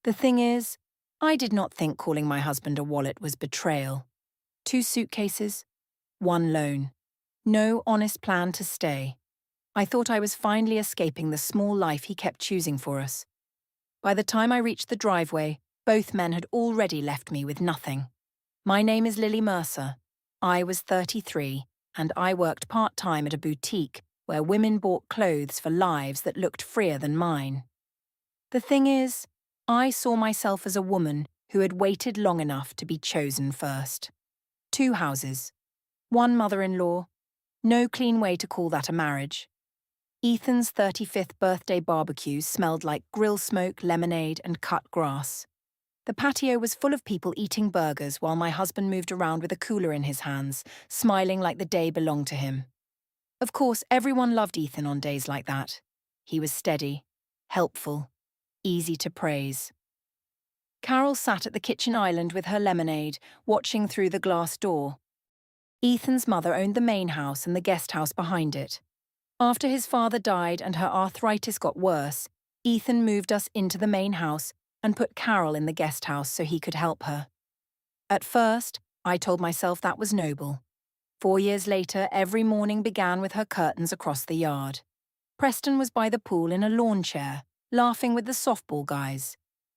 The thing is, I did not think calling my husband a wallet was betrayal. 2 suitcases, 1 loan. No honest plan to stay. I thought I was finally escaping the small life he kept choosing for us. By the time I reached the driveway, both men had already left me with nothing. My name is Lily Mercer. I was 33, and I worked part-time at a boutique where women bought clothes for lives that looked freer than mine. The thing is, I saw myself as a woman who had waited long enough to be chosen first. 2 houses, 1 mother-in-law, no clean way to call that a marriage. Ethan's 35th birthday barbecue smelled like grill smoke, lemonade, and cut grass. The patio was full of people eating burgers while my husband moved around with a cooler in his hands, smiling like the day belonged to him. Of course, everyone loved Ethan on days like that. He was steady, helpful, easy to praise. Carol sat at the kitchen island with her lemonade, watching through the glass door. Ethan's mother owned the main house and the guest house behind it. After his father died and her arthritis got worse, Ethan moved us into the main house and put Carol in the guest house so he could help her. At first, I told myself that was noble. 4 years later, every morning began with her curtains across the yard. Preston was by the pool in a lawn chair, laughing with the softball guys.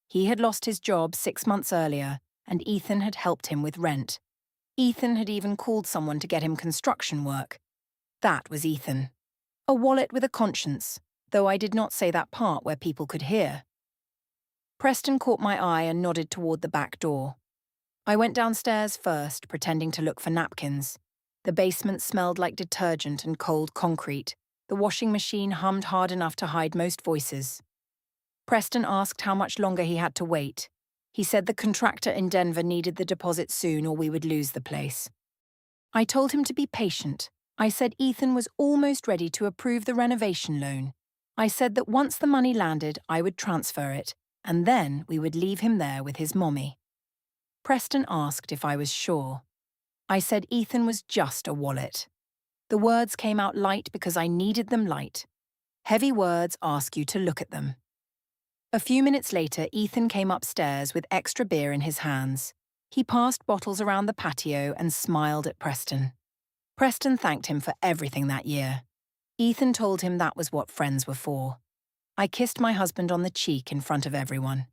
He had lost his job 6 months earlier, and Ethan had helped him with rent. Ethan had even called someone to get him construction work. That was Ethan. A wallet with a conscience, though I did not say that part where people could hear. Preston caught my eye and nodded toward the back door. I went downstairs first, pretending to look for napkins. The basement smelled like detergent and cold concrete. The washing machine hummed hard enough to hide most voices. Preston asked how much longer he had to wait. He said the contractor in Denver needed the deposit soon or we would lose the place. I told him to be patient. I said Ethan was almost ready to approve the renovation loan. I said that once the money landed, I would transfer it, and then we would leave him there with his mommy. Preston asked if I was sure. I said Ethan was just a wallet. The words came out light because I needed them light. Heavy words ask you to look at them. A few minutes later, Ethan came upstairs with extra beer in his hands. He passed bottles around the patio and smiled at Preston. Preston thanked him for everything that year. Ethan told him that was what friends were for. I kissed my husband on the cheek in front of everyone.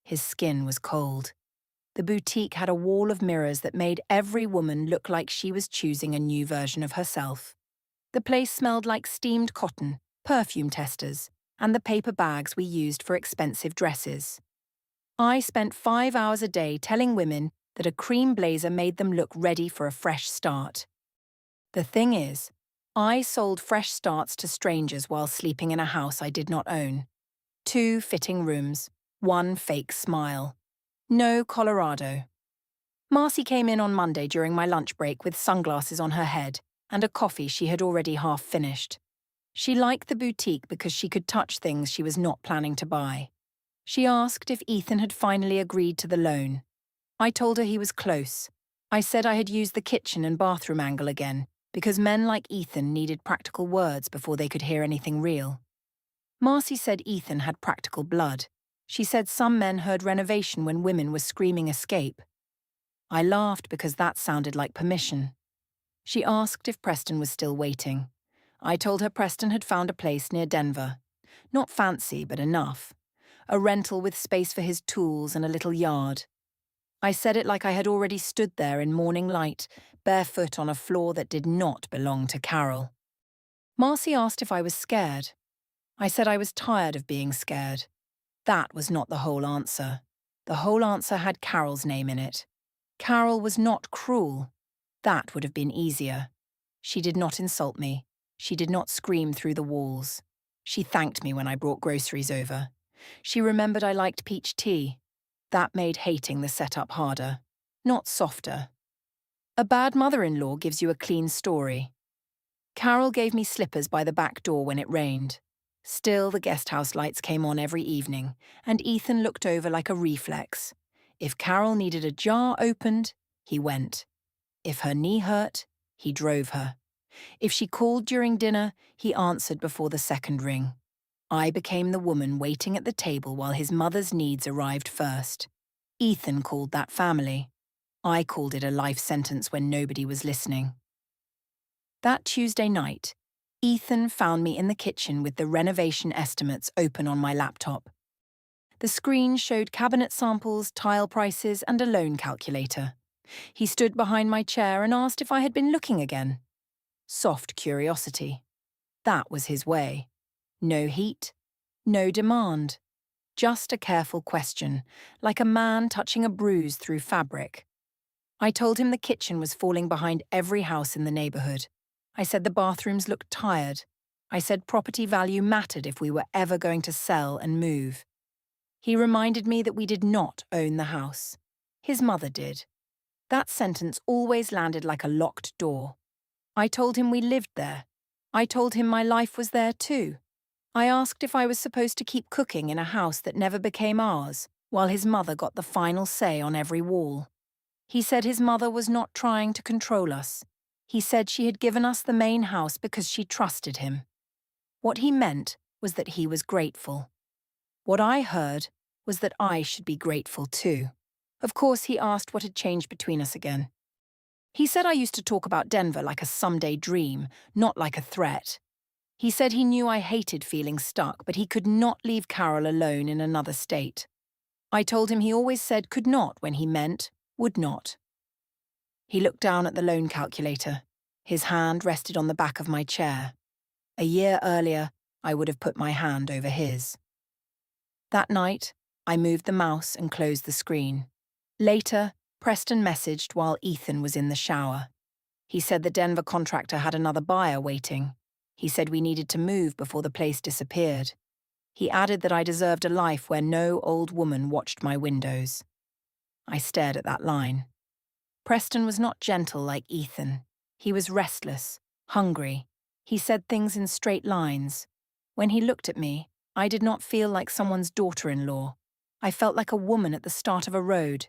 His skin was cold. The boutique had a wall of mirrors that made every woman look like she was choosing a new version of herself. The place smelled like steamed cotton, perfume testers, and the paper bags we used for expensive dresses. I spent 5 hours a day telling women that a cream blazer made them look ready for a fresh start. The thing is, I sold fresh starts to strangers while sleeping in a house I did not own. 2 fitting rooms, 1 fake smile. No Colorado. Marcy came in on Monday during my lunch break with sunglasses on her head and a coffee she had already half finished. She liked the boutique because she could touch things she was not planning to buy. She asked if Ethan had finally agreed to the loan. I told her he was close. I said I had used the kitchen and bathroom angle again, because men like Ethan needed practical words before they could hear anything real. Marcy said Ethan had practical blood. She said some men heard renovation when women were screaming escape. I laughed because that sounded like permission. She asked if Preston was still waiting. I told her Preston had found a place near Denver. Not fancy, but enough. A rental with space for his tools and a little yard. I said it like I had already stood there in morning light, barefoot on a floor that did not belong to Carol. Marcy asked if I was scared. I said I was tired of being scared. That was not the whole answer. The whole answer had Carol's name in it. Carol was not cruel. That would have been easier. She did not insult me. She did not scream through the walls. She thanked me when I brought groceries over. She remembered I liked peach tea. That made hating the setup harder, not softer. A bad mother-in-law gives you a clean story. Carol gave me slippers by the back door when it rained. Still, the guest house lights came on every evening, and Ethan looked over like a reflex. If Carol needed a jar opened, he went. If her knee hurt, he drove her. If she called during dinner, he answered before the second ring. I became the woman waiting at the table while his mother's needs arrived first. Ethan called that family. I called it a life sentence when nobody was listening. That Tuesday night, Ethan found me in the kitchen with the renovation estimates open on my laptop. The screen showed cabinet samples, tile prices, and a loan calculator. He stood behind my chair and asked if I had been looking again. Soft curiosity. That was his way. No heat, no demand. Just a careful question, like a man touching a bruise through fabric. I told him the kitchen was falling behind every house in the neighborhood. I said the bathrooms looked tired. I said property value mattered if we were ever going to sell and move. He reminded me that we did not own the house. His mother did. That sentence always landed like a locked door. I told him we lived there. I told him my life was there too. I asked if I was supposed to keep cooking in a house that never became ours, while his mother got the final say on every wall. He said his mother was not trying to control us. He said she had given us the main house because she trusted him. What he meant was that he was grateful. What I heard was that I should be grateful too. Of course, he asked what had changed between us again. He said I used to talk about Denver like a someday dream, not like a threat. He said he knew I hated feeling stuck, but he could not leave Carol alone in another state. I told him he always said could not when he meant would not. He looked down at the loan calculator. His hand rested on the back of my chair. A year earlier, I would have put my hand over his. That night, I moved the mouse and closed the screen. Later, Preston messaged while Ethan was in the shower. He said the Denver contractor had another buyer waiting. He said we needed to move before the place disappeared. He added that I deserved a life where no old woman watched my windows. I stared at that line. Preston was not gentle like Ethan. He was restless, hungry. He said things in straight lines. When he looked at me, I did not feel like someone's daughter-in-law. I felt like a woman at the start of a road.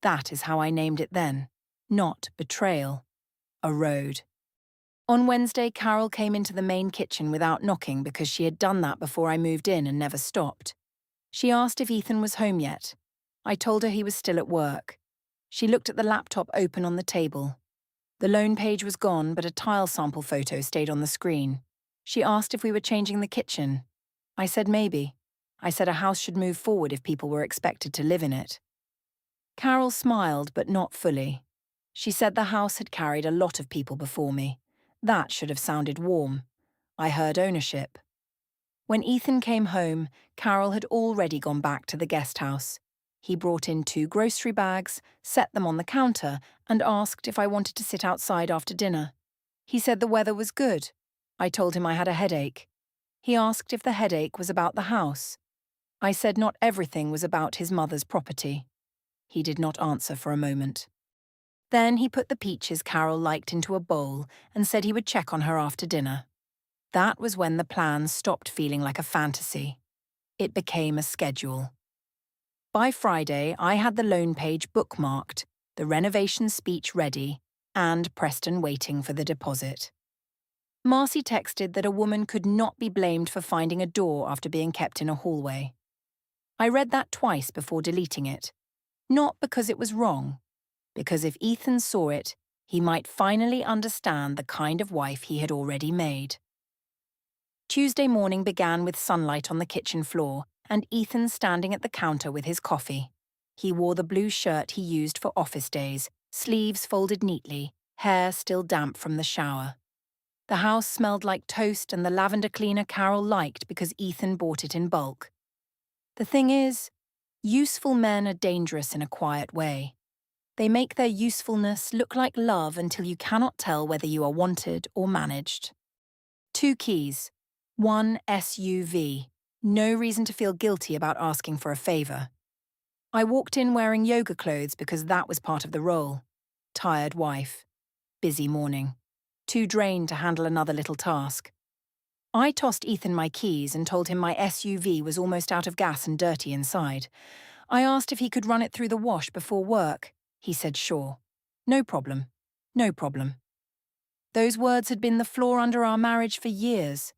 That is how I named it then. Not betrayal. A road. On Wednesday, Carol came into the main kitchen without knocking because she had done that before I moved in and never stopped. She asked if Ethan was home yet. I told her he was still at work. She looked at the laptop open on the table. The loan page was gone, but a tile sample photo stayed on the screen. She asked if we were changing the kitchen. I said maybe. I said a house should move forward if people were expected to live in it. Carol smiled, but not fully. She said the house had carried a lot of people before me. That should have sounded warm. I heard ownership. When Ethan came home, Carol had already gone back to the guest house. He brought in 2 grocery bags, set them on the counter, and asked if I wanted to sit outside after dinner. He said the weather was good. I told him I had a headache. He asked if the headache was about the house. I said not everything was about his mother's property. He did not answer for a moment. Then he put the peaches Carol liked into a bowl and said he would check on her after dinner. That was when the plan stopped feeling like a fantasy. It became a schedule. By Friday, I had the loan page bookmarked, the renovation speech ready, and Preston waiting for the deposit. Marcy texted that a woman could not be blamed for finding a door after being kept in a hallway. I read that twice before deleting it. Not because it was wrong, because if Ethan saw it, he might finally understand the kind of wife he had already made. Tuesday morning began with sunlight on the kitchen floor and Ethan standing at the counter with his coffee. He wore the blue shirt he used for office days, sleeves folded neatly, hair still damp from the shower. The house smelled like toast and the lavender cleaner Carol liked because Ethan bought it in bulk. The thing is, useful men are dangerous in a quiet way. They make their usefulness look like love until you cannot tell whether you are wanted or managed. 2 keys. 1 SUV. No reason to feel guilty about asking for a favor. I walked in wearing yoga clothes because that was part of the role. Tired wife. Busy morning. Too drained to handle another little task. I tossed Ethan my keys and told him my SUV was almost out of gas and dirty inside. I asked if he could run it through the wash before work. He said sure. No problem. No problem. Those words had been the floor under our marriage for years.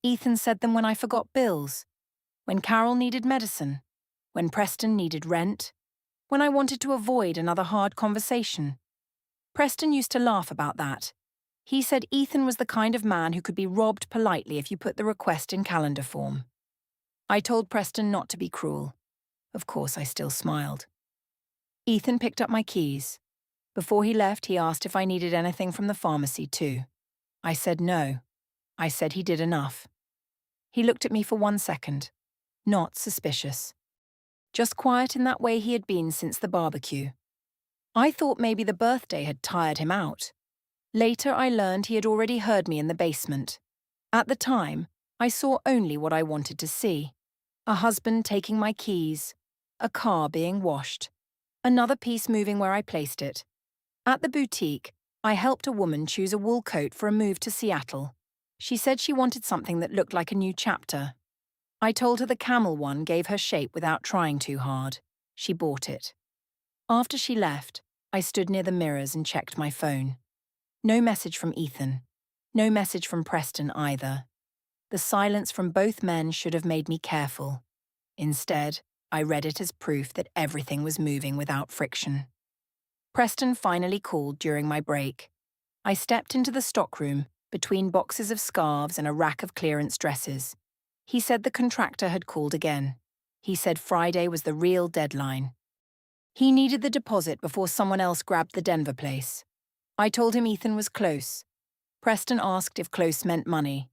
Ethan said them when I forgot bills, when Carol needed medicine, when Preston needed rent, when I wanted to avoid another hard conversation. Preston used to laugh about that. He said Ethan was the kind of man who could be robbed politely if you put the request in calendar form. I told Preston not to be cruel. Of course, I still smiled. Ethan picked up my keys. Before he left, he asked if I needed anything from the pharmacy too. I said no. I said he did enough. He looked at me for 1 second. Not suspicious. Just quiet in that way he had been since the barbecue. I thought maybe the birthday had tired him out. Later, I learned he had already heard me in the basement. At the time, I saw only what I wanted to see. A husband taking my keys, a car being washed, another piece moving where I placed it. At the boutique, I helped a woman choose a wool coat for a move to Seattle. She said she wanted something that looked like a new chapter. I told her the camel one gave her shape without trying too hard. She bought it. After she left, I stood near the mirrors and checked my phone. No message from Ethan. No message from Preston either. The silence from both men should have made me careful. Instead, I read it as proof that everything was moving without friction. Preston finally called during my break. I stepped into the stockroom, between boxes of scarves and a rack of clearance dresses. He said the contractor had called again. He said Friday was the real deadline. He needed the deposit before someone else grabbed the Denver place. I told him Ethan was close. Preston asked if close meant money.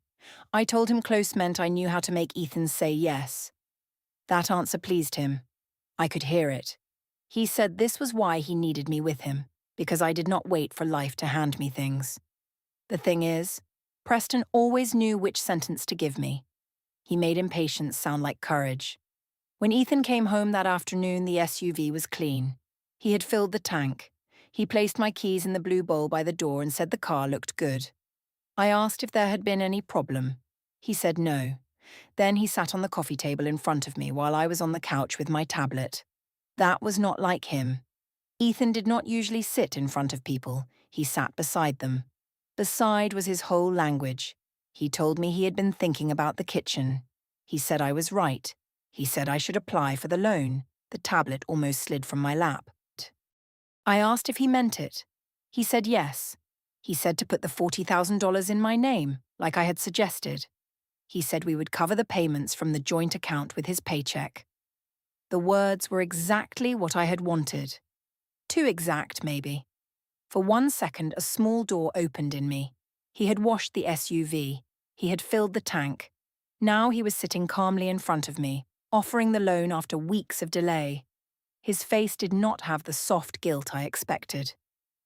I told him close meant I knew how to make Ethan say yes. That answer pleased him. I could hear it. He said this was why he needed me with him, because I did not wait for life to hand me things. The thing is, Preston always knew which sentence to give me. He made impatience sound like courage. When Ethan came home that afternoon, the SUV was clean. He had filled the tank. He placed my keys in the blue bowl by the door and said the car looked good. I asked if there had been any problem. He said no. Then he sat on the coffee table in front of me while I was on the couch with my tablet. That was not like him. Ethan did not usually sit in front of people. He sat beside them. Beside was his whole language. He told me he had been thinking about the kitchen. He said I was right. He said I should apply for the loan. The tablet almost slid from my lap. I asked if he meant it. He said yes. He said to put the $40,000 in my name, like I had suggested. He said we would cover the payments from the joint account with his paycheck. The words were exactly what I had wanted. Too exact, maybe. For 1 second, a small door opened in me. He had washed the SUV. He had filled the tank. Now he was sitting calmly in front of me, offering the loan after weeks of delay. His face did not have the soft guilt I expected.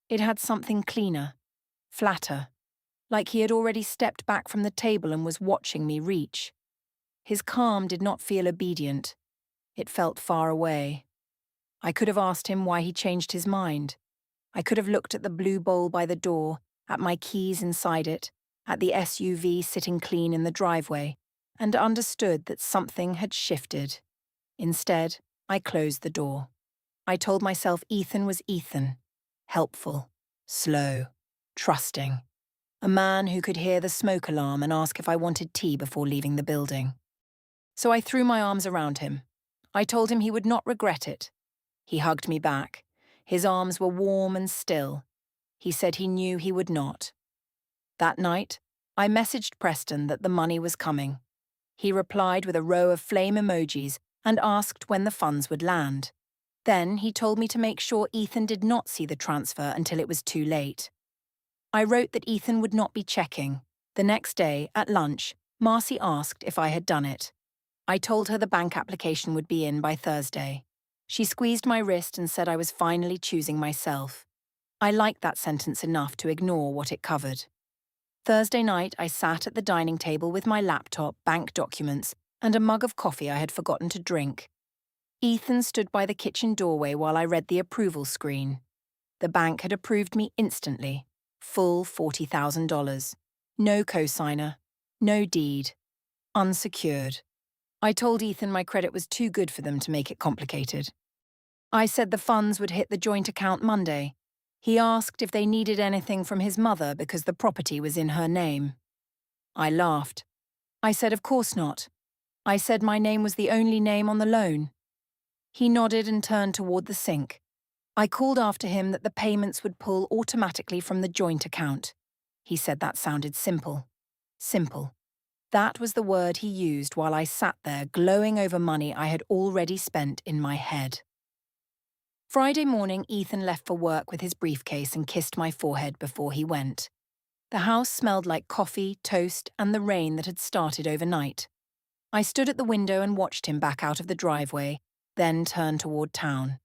It had something cleaner, flatter, like he had already stepped back from the table and was watching me reach. His calm did not feel obedient. It felt far away. I could have asked him why he changed his mind. I could have looked at the blue bowl by the door, at my keys inside it, at the SUV sitting clean in the driveway, and understood that something had shifted. Instead, I closed the door. I told myself Ethan was Ethan. Helpful, slow, trusting. A man who could hear the smoke alarm and ask if I wanted tea before leaving the building. So I threw my arms around him. I told him he would not regret it. He hugged me back. His arms were warm and still. He said he knew he would not. That night, I messaged Preston that the money was coming. He replied with a row of flame emojis and asked when the funds would land. Then he told me to make sure Ethan did not see the transfer until it was too late. I wrote that Ethan would not be checking. The next day, at lunch, Marcy asked if I had done it. I told her the bank application would be in by Thursday. She squeezed my wrist and said I was finally choosing myself. I liked that sentence enough to ignore what it covered. Thursday night, I sat at the dining table with my laptop, bank documents, and a mug of coffee I had forgotten to drink. Ethan stood by the kitchen doorway while I read the approval screen. The bank had approved me instantly. Full $40,000. No cosigner. No deed. Unsecured. I told Ethan my credit was too good for them to make it complicated. I said the funds would hit the joint account Monday. He asked if they needed anything from his mother because the property was in her name. I laughed. I said, "Of course not. I said my name was the only name on the loan." He nodded and turned toward the sink. I called after him that the payments would pull automatically from the joint account. He said that sounded simple. Simple. That was the word he used while I sat there glowing over money I had already spent in my head. Friday morning, Ethan left for work with his briefcase and kissed my forehead before he went. The house smelled like coffee, toast, and the rain that had started overnight. I stood at the window and watched him back out of the driveway, then turned toward town.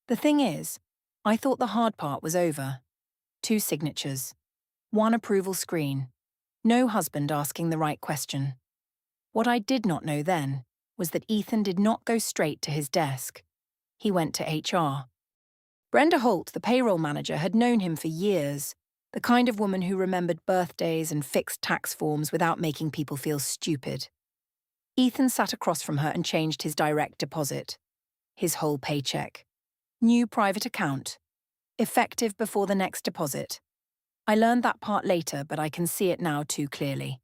The thing is, I thought the hard part was over. 2 signatures. 1 approval screen. No husband asking the right question. What I did not know then was that Ethan did not go straight to his desk. He went to HR. Brenda Holt, the payroll manager, had known him for years, the kind of woman who remembered birthdays and fixed tax forms without making people feel stupid. Ethan sat across from her and changed his direct deposit. His whole paycheck. New private account. Effective before the next deposit. I learned that part later, but I can see it now too clearly.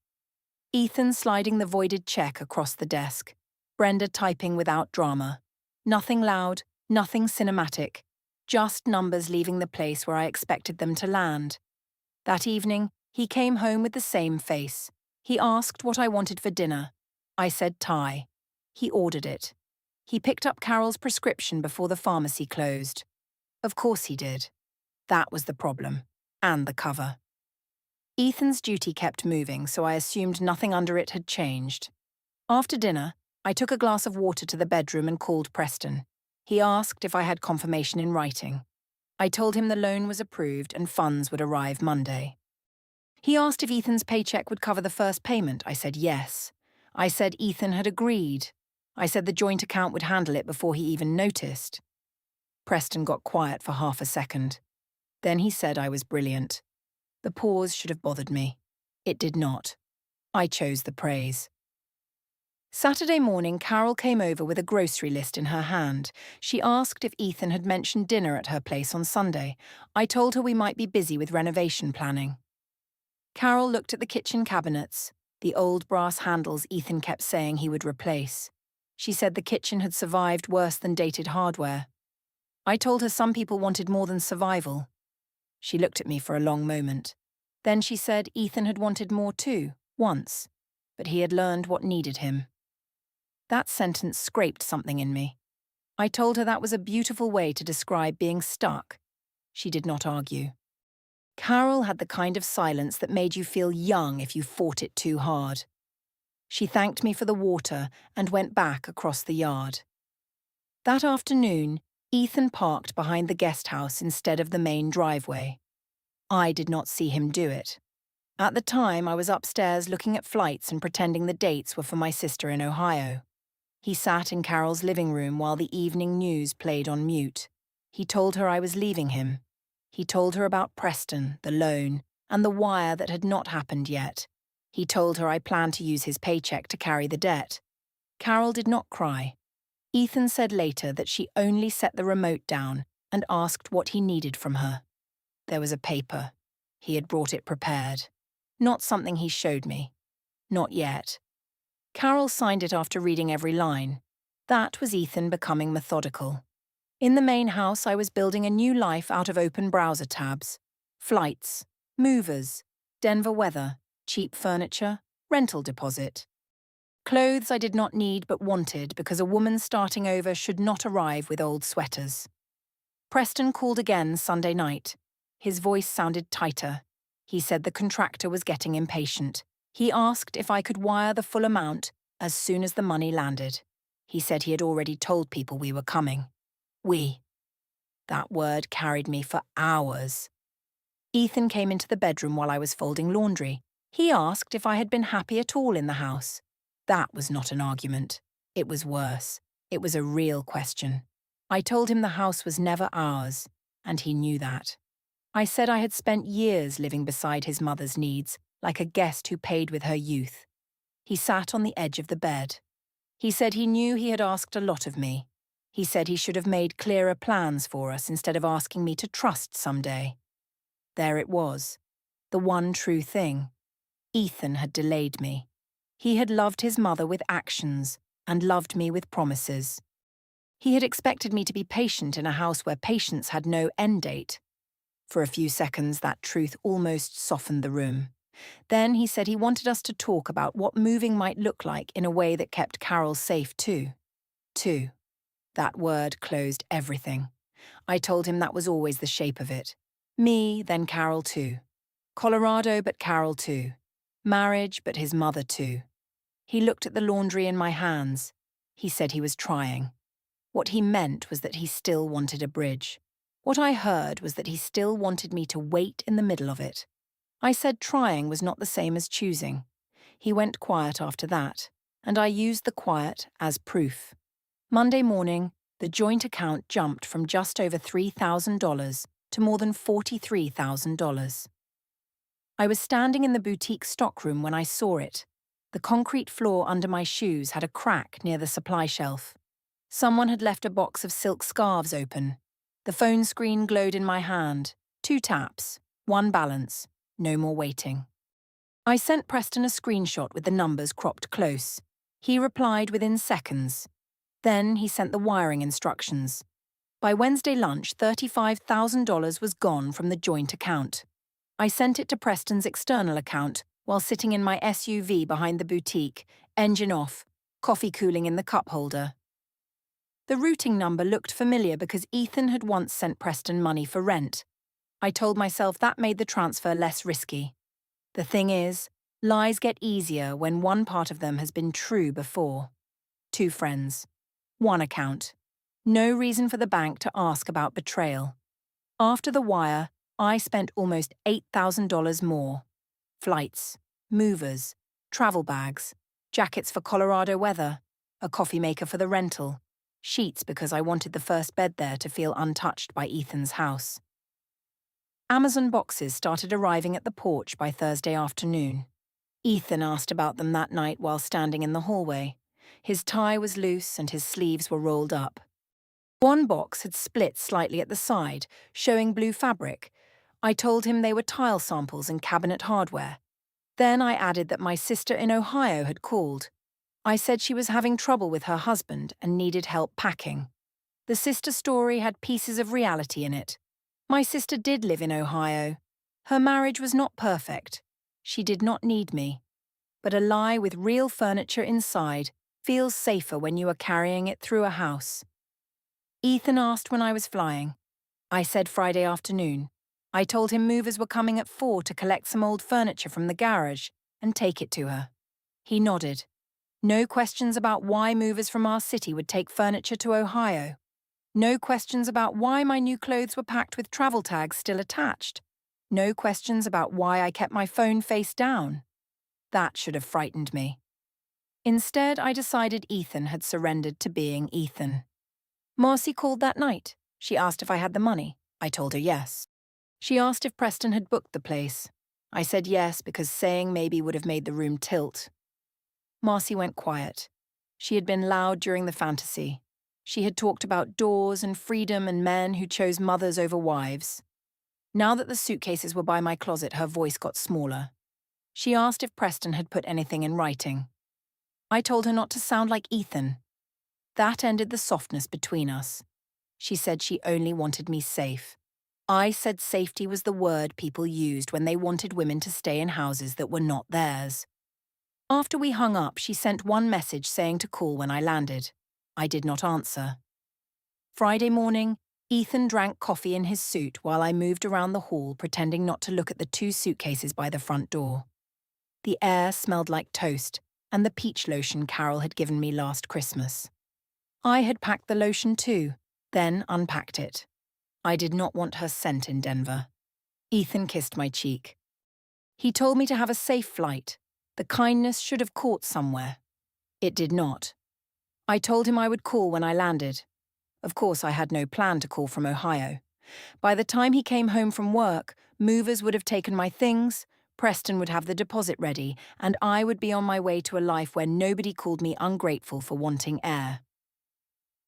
Ethan sliding the voided check across the desk. Brenda typing without drama. Nothing loud, nothing cinematic. Just numbers leaving the place where I expected them to land. That evening, he came home with the same face. He asked what I wanted for dinner. I said Thai. He ordered it. He picked up Carol's prescription before the pharmacy closed. Of course he did. That was the problem. And the cover. Ethan's duty kept moving, so I assumed nothing under it had changed. After dinner, I took a glass of water to the bedroom and called Preston. He asked if I had confirmation in writing. I told him the loan was approved and funds would arrive Monday. He asked if Ethan's paycheck would cover the first payment. I said yes. I said Ethan had agreed. I said the joint account would handle it before he even noticed. Preston got quiet for half a second. Then he said I was brilliant. The pause should have bothered me. It did not. I chose the praise. Saturday morning, Carol came over with a grocery list in her hand. She asked if Ethan had mentioned dinner at her place on Sunday. I told her we might be busy with renovation planning. Carol looked at the kitchen cabinets, the old brass handles Ethan kept saying he would replace. She said the kitchen had survived worse than dated hardware. I told her some people wanted more than survival. She looked at me for a long moment. Then she said Ethan had wanted more too, once, but he had learned what needed him. That sentence scraped something in me. I told her that was a beautiful way to describe being stuck. She did not argue. Carol had the kind of silence that made you feel young if you fought it too hard. She thanked me for the water and went back across the yard. That afternoon, Ethan parked behind the guest house instead of the main driveway. I did not see him do it. At the time, I was upstairs looking at flights and pretending the dates were for my sister in Ohio. He sat in Carol's living room while the evening news played on mute. He told her I was leaving him. He told her about Preston, the loan, and the wire that had not happened yet. He told her I planned to use his paycheck to carry the debt. Carol did not cry. Ethan said later that she only set the remote down and asked what he needed from her. There was a paper. He had brought it prepared. Not something he showed me. Not yet. Carol signed it after reading every line. That was Ethan becoming methodical. In the main house, I was building a new life out of open browser tabs. Flights, movers, Denver weather, cheap furniture, rental deposit. Clothes I did not need but wanted because a woman starting over should not arrive with old sweaters. Preston called again Sunday night. His voice sounded tighter. He said the contractor was getting impatient. He asked if I could wire the full amount as soon as the money landed. He said he had already told people we were coming. We. That word carried me for hours. Ethan came into the bedroom while I was folding laundry. He asked if I had been happy at all in the house. That was not an argument. It was worse. It was a real question. I told him the house was never ours, and he knew that. I said I had spent years living beside his mother's needs, like a guest who paid with her youth. He sat on the edge of the bed. He said he knew he had asked a lot of me. He said he should have made clearer plans for us instead of asking me to trust someday. There it was, the one true thing. Ethan had delayed me. He had loved his mother with actions and loved me with promises. He had expected me to be patient in a house where patience had no end date. For a few seconds, that truth almost softened the room. Then he said he wanted us to talk about what moving might look like in a way that kept Carol safe too. Too. That word closed everything. I told him that was always the shape of it. Me, then Carol too. Colorado, but Carol too. Marriage, but his mother too. He looked at the laundry in my hands. He said he was trying. What he meant was that he still wanted a bridge. What I heard was that he still wanted me to wait in the middle of it. I said trying was not the same as choosing. He went quiet after that, and I used the quiet as proof. Monday morning, the joint account jumped from just over $3,000 to more than $43,000. I was standing in the boutique stockroom when I saw it. The concrete floor under my shoes had a crack near the supply shelf. Someone had left a box of silk scarves open. The phone screen glowed in my hand. 2 taps, 1 balance, no more waiting. I sent Preston a screenshot with the numbers cropped close. He replied within seconds. Then he sent the wiring instructions. By Wednesday lunch, $35,000 was gone from the joint account. I sent it to Preston's external account while sitting in my SUV behind the boutique, engine off, coffee cooling in the cup holder. The routing number looked familiar because Ethan had once sent Preston money for rent. I told myself that made the transfer less risky. The thing is, lies get easier when one part of them has been true before. 2 friends. 1 account. No reason for the bank to ask about betrayal. After the wire, I spent almost $8,000 more. Flights, movers, travel bags, jackets for Colorado weather, a coffee maker for the rental, sheets because I wanted the first bed there to feel untouched by Ethan's house. Amazon boxes started arriving at the porch by Thursday afternoon. Ethan asked about them that night while standing in the hallway. His tie was loose and his sleeves were rolled up. 1 box had split slightly at the side, showing blue fabric. I told him they were tile samples and cabinet hardware. Then I added that my sister in Ohio had called. I said she was having trouble with her husband and needed help packing. The sister story had pieces of reality in it. My sister did live in Ohio. Her marriage was not perfect. She did not need me. But a lie with real furniture inside feels safer when you are carrying it through a house. Ethan asked when I was flying. I said Friday afternoon. I told him movers were coming at 4 to collect some old furniture from the garage and take it to her. He nodded. No questions about why movers from our city would take furniture to Ohio. No questions about why my new clothes were packed with travel tags still attached. No questions about why I kept my phone face down. That should have frightened me. Instead, I decided Ethan had surrendered to being Ethan. Marcy called that night. She asked if I had the money. I told her yes. She asked if Preston had booked the place. I said yes because saying maybe would have made the room tilt. Marcy went quiet. She had been loud during the fantasy. She had talked about doors and freedom and men who chose mothers over wives. Now that the suitcases were by my closet, her voice got smaller. She asked if Preston had put anything in writing. I told her not to sound like Ethan. That ended the softness between us. She said she only wanted me safe. I said safety was the word people used when they wanted women to stay in houses that were not theirs. After we hung up, she sent 1 message saying to call when I landed. I did not answer. Friday morning, Ethan drank coffee in his suit while I moved around the hall pretending not to look at the 2 suitcases by the front door. The air smelled like toast and the peach lotion Carol had given me last Christmas. I had packed the lotion too, then unpacked it. I did not want her scent in Denver. Ethan kissed my cheek. He told me to have a safe flight. The kindness should have caught somewhere. It did not. I told him I would call when I landed. Of course, I had no plan to call from Ohio. By the time he came home from work, movers would have taken my things, Preston would have the deposit ready, and I would be on my way to a life where nobody called me ungrateful for wanting air.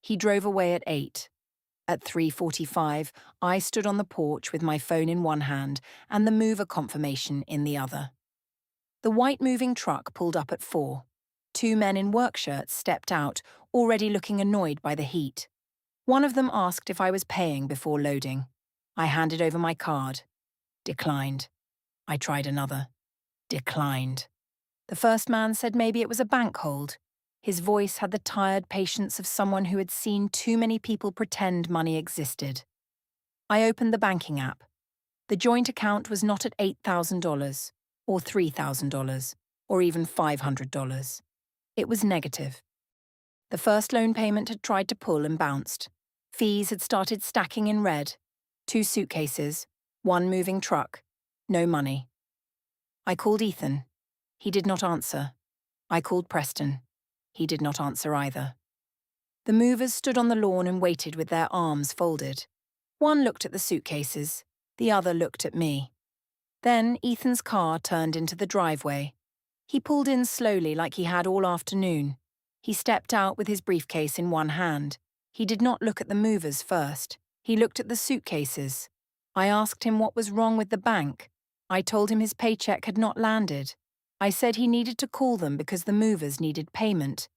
He drove away at 8. At 3:45, I stood on the porch with my phone in one hand and the mover confirmation in the other. The white moving truck pulled up at 4. Two men in work shirts stepped out, already looking annoyed by the heat. One of them asked if I was paying before loading. I handed over my card. Declined. I tried another. Declined. The first man said maybe it was a bank hold. His voice had the tired patience of someone who had seen too many people pretend money existed. I opened the banking app. The joint account was not at $8,000, or $3,000, or even $500. It was negative. The first loan payment had tried to pull and bounced. Fees had started stacking in red. 2 suitcases, 1 moving truck, no money. I called Ethan. He did not answer. I called Preston. He did not answer either. The movers stood on the lawn and waited with their arms folded. One looked at the suitcases, the other looked at me. Then Ethan's car turned into the driveway. He pulled in slowly like he had all afternoon. He stepped out with his briefcase in one hand. He did not look at the movers first. He looked at the suitcases. I asked him what was wrong with the bank. I told him his paycheck had not landed. I said he needed to call them because the movers needed payment.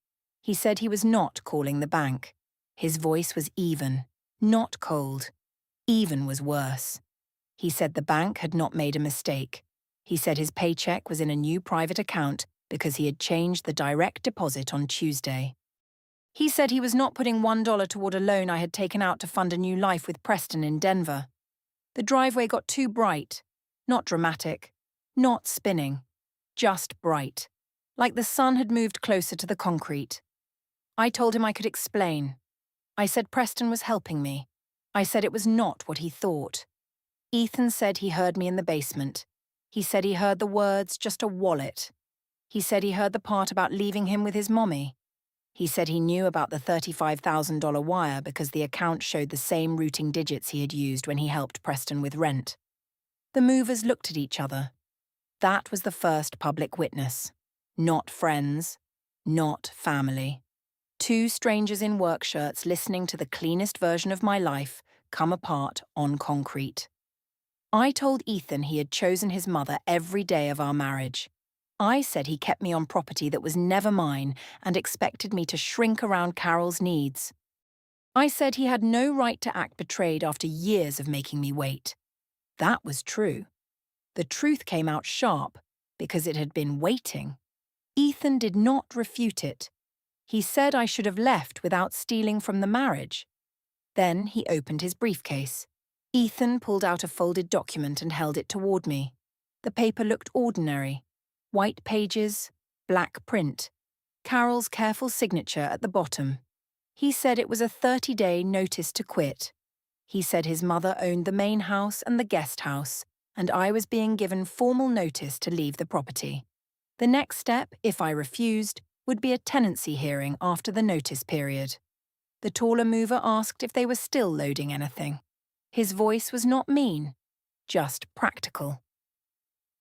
He said he was not calling the bank. His voice was even, not cold. Even was worse. He said the bank had not made a mistake. He said his paycheck was in a new private account because he had changed the direct deposit on Tuesday. He said he was not putting $1 toward a loan I had taken out to fund a new life with Preston in Denver. The driveway got too bright. Not dramatic. Not spinning. Just bright. Like the sun had moved closer to the concrete. I told him I could explain. I said Preston was helping me. I said it was not what he thought. Ethan said he heard me in the basement. He said he heard the words, just a wallet. He said he heard the part about leaving him with his mommy. He said he knew about the $35,000 wire because the account showed the same routing digits he had used when he helped Preston with rent. The movers looked at each other. That was the first public witness. Not friends. Not family. 2 strangers in work shirts listening to the cleanest version of my life come apart on concrete. I told Ethan he had chosen his mother every day of our marriage. I said he kept me on property that was never mine and expected me to shrink around Carol's needs. I said he had no right to act betrayed after years of making me wait. That was true. The truth came out sharp because it had been waiting. Ethan did not refute it. He said I should have left without stealing from the marriage. Then he opened his briefcase. Ethan pulled out a folded document and held it toward me. The paper looked ordinary. White pages, black print. Carol's careful signature at the bottom. He said it was a 30-day notice to quit. He said his mother owned the main house and the guest house, and I was being given formal notice to leave the property. The next step, if I refused, would be a tenancy hearing after the notice period. The taller mover asked if they were still loading anything. His voice was not mean, just practical.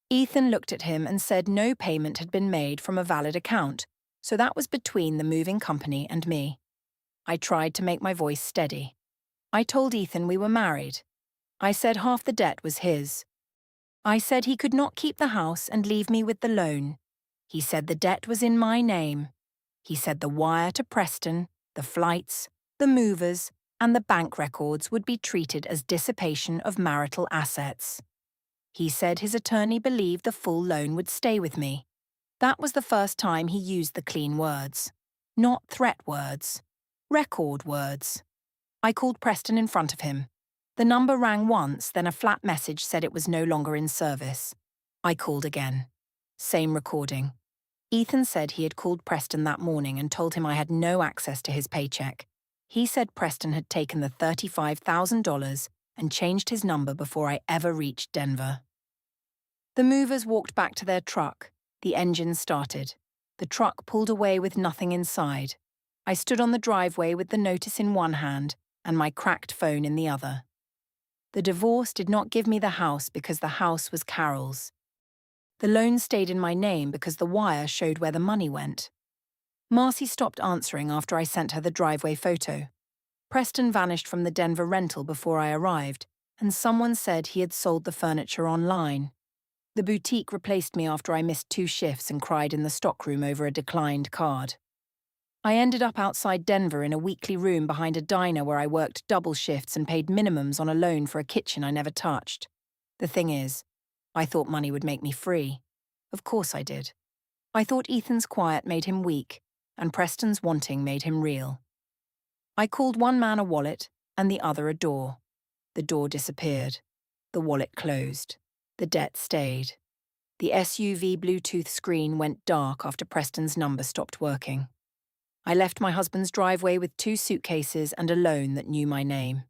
Ethan looked at him and said no payment had been made from a valid account, so that was between the moving company and me. I tried to make my voice steady. I told Ethan we were married. I said half the debt was his. I said he could not keep the house and leave me with the loan. He said the debt was in my name. He said the wire to Preston, the flights, the movers, and the bank records would be treated as dissipation of marital assets. He said his attorney believed the full loan would stay with me. That was the first time he used the clean words. Not threat words. Record words. I called Preston in front of him. The number rang once, then a flat message said it was no longer in service. I called again. Same recording. Ethan said he had called Preston that morning and told him I had no access to his paycheck. He said Preston had taken the $35,000 and changed his number before I ever reached Denver. The movers walked back to their truck. The engine started. The truck pulled away with nothing inside. I stood on the driveway with the notice in one hand and my cracked phone in the other. The divorce did not give me the house because the house was Carol's. The loan stayed in my name because the wire showed where the money went. Marcy stopped answering after I sent her the driveway photo. Preston vanished from the Denver rental before I arrived, and someone said he had sold the furniture online. The boutique replaced me after I missed 2 shifts and cried in the stockroom over a declined card. I ended up outside Denver in a weekly room behind a diner where I worked double shifts and paid minimums on a loan for a kitchen I never touched. The thing is, I thought money would make me free. Of course I did. I thought Ethan's quiet made him weak, and Preston's wanting made him real. I called one man a wallet and the other a door. The door disappeared. The wallet closed. The debt stayed. The SUV Bluetooth screen went dark after Preston's number stopped working. I left my husband's driveway with 2 suitcases and a loan that knew my name.